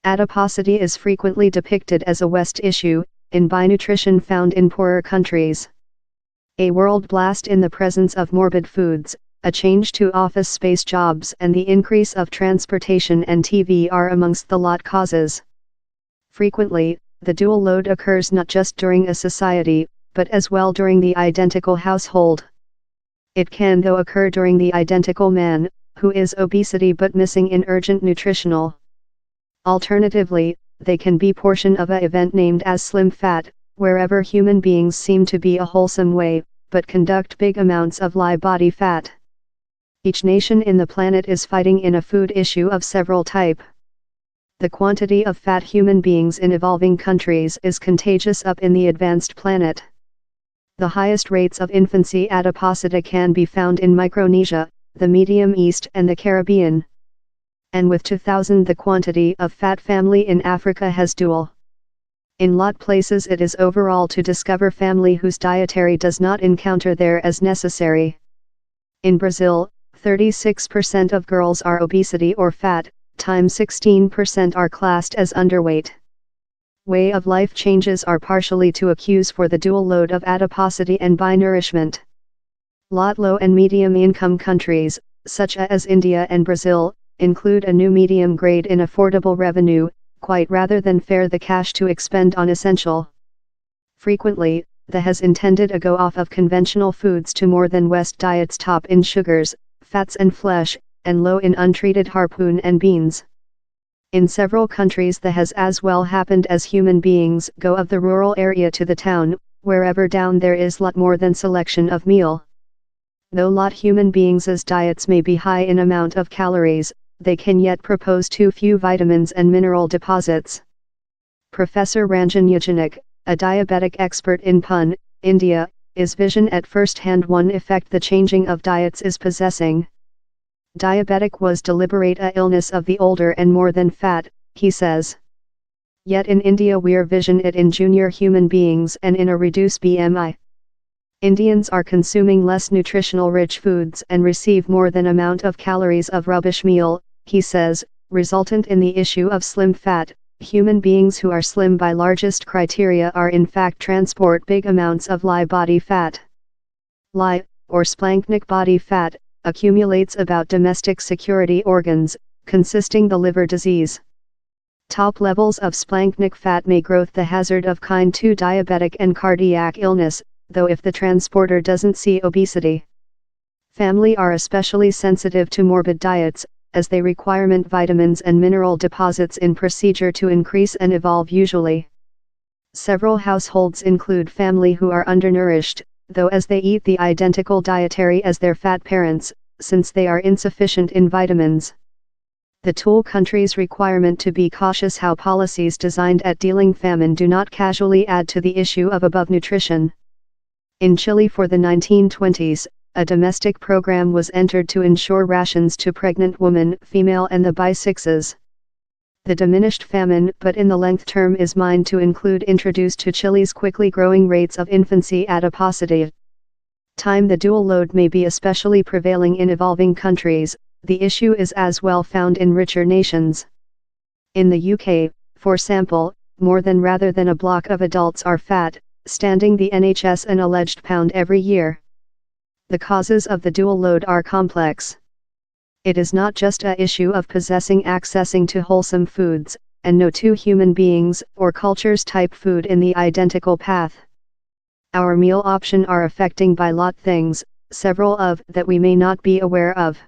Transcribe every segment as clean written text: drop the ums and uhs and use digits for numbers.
Adiposity is frequently depicted as a West issue, in nutrition found in poorer countries. A world blast in the presence of morbid foods, a change to office space jobs and the increase of transportation and TV are amongst the lot causes. Frequently, the dual load occurs not just during a society, but as well during the identical household. It can though occur during the identical man, who is obesity but missing in urgent nutritional. Alternatively, they can be portion of a event named as slim fat, wherever human beings seem to be a wholesome way, but conduct big amounts of live body fat. Each nation in the planet is fighting in a food issue of several type. The quantity of fat human beings in evolving countries is contagious up in the advanced planet. The highest rates of infancy adiposity can be found in Micronesia, the Medium East and the Caribbean. And with 2000 the quantity of fat family in Africa has dual. In lot places it is overall to discover family whose dietary does not encounter there as necessary. In Brazil, 36% of girls are obesity or fat, times 16% are classed as underweight. Way of life changes are partially to accuse for the dual load of adiposity and binourishment. Lot low and medium income countries, such as India and Brazil, include a new medium grade in affordable revenue, quite rather than fare the cash to expend on essential. Frequently, the has intended a go off of conventional foods to more than West diets top in sugars, fats and flesh, and low in untreated harpoon and beans. In several countries the has as well happened as human beings go of the rural area to the town, wherever down there is lot more than selection of meal. Though lot human beings' diets may be high in amount of calories, they can yet propose too few vitamins and mineral deposits. Professor Ranjan Yajanik, a diabetic expert in Pune, India, is vision at first hand one effect the changing of diets is possessing. Diabetic was deliberate a illness of the older and more than fat, he says. Yet in India we're vision it in junior human beings and in a reduced BMI. Indians are consuming less nutritional rich foods and receive more than amount of calories of rubbish meal, he says, resultant in the issue of slim fat. Human beings who are slim by largest criteria are in fact transport big amounts of live body fat. Li, or splanchnic body fat, accumulates about domestic security organs, consisting the liver disease. Top levels of splanchnic fat may growth the hazard of kind 2 diabetic and cardiac illness, though if the transporter doesn't see obesity. Family are especially sensitive to morbid diets, as they requirement vitamins and mineral deposits in procedure to increase and evolve usually. Several households include family who are undernourished, though as they eat the identical dietary as their fat parents, since they are insufficient in vitamins. The tool country's requirement to be cautious how policies designed at dealing famine do not casually add to the issue of above nutrition. In Chile for the 1920s, a domestic program was entered to ensure rations to pregnant women, female and the bisexes. The diminished famine but in the length term is meant to include introduced to Chile's quickly growing rates of infancy adiposity. Time the dual load may be especially prevailing in evolving countries, the issue is as well found in richer nations. In the UK, for example, more than rather than a block of adults are fat, standing the NHS an alleged pound every year. The causes of the dual load are complex. It is not just a issue of accessing to wholesome foods, and no two human beings or cultures type food in the identical path. Our meal option are affecting by lot things, several of that we may not be aware of.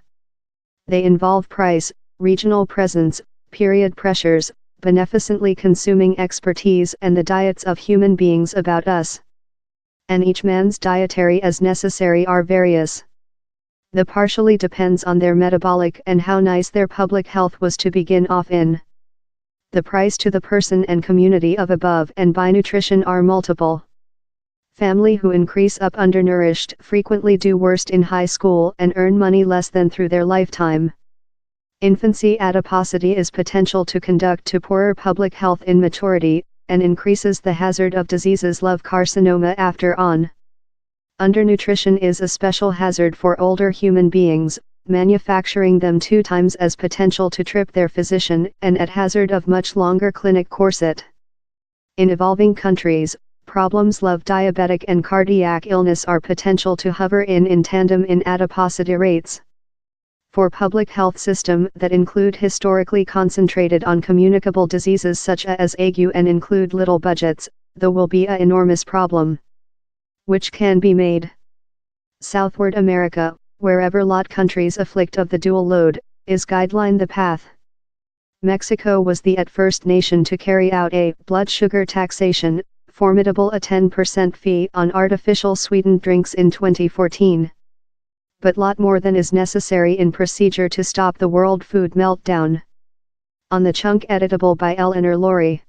They involve price, regional presence, period pressures, beneficently consuming expertise and the diets of human beings about us. And each man's dietary as necessary are various. The partially depends on their metabolic and how nice their public health was to begin off in. The price to the person and community of above and by nutrition are multiple. Family who increase up undernourished frequently do worst in high school and earn money less than through their lifetime. Infancy adiposity is potential to conduct to poorer public health in maturity, and increases the hazard of diseases love carcinoma after on. Undernutrition is a special hazard for older human beings, manufacturing them 2 times as potential to trip their physician and at hazard of much longer clinic corset. In evolving countries, problems love diabetic and cardiac illness are potential to hover in tandem in adiposity rates. For public health system that include historically concentrated on communicable diseases such as ague and include little budgets, there will be a enormous problem. Which can be made. Southward America, wherever lot countries afflict of the dual load, is guideline the path. Mexico was the at first nation to carry out a blood sugar taxation, formidable a 10% fee on artificial sweetened drinks in 2014. But lot more than is necessary in procedure to stop the world food meltdown. On the chunk editable by Eleanor Laurie.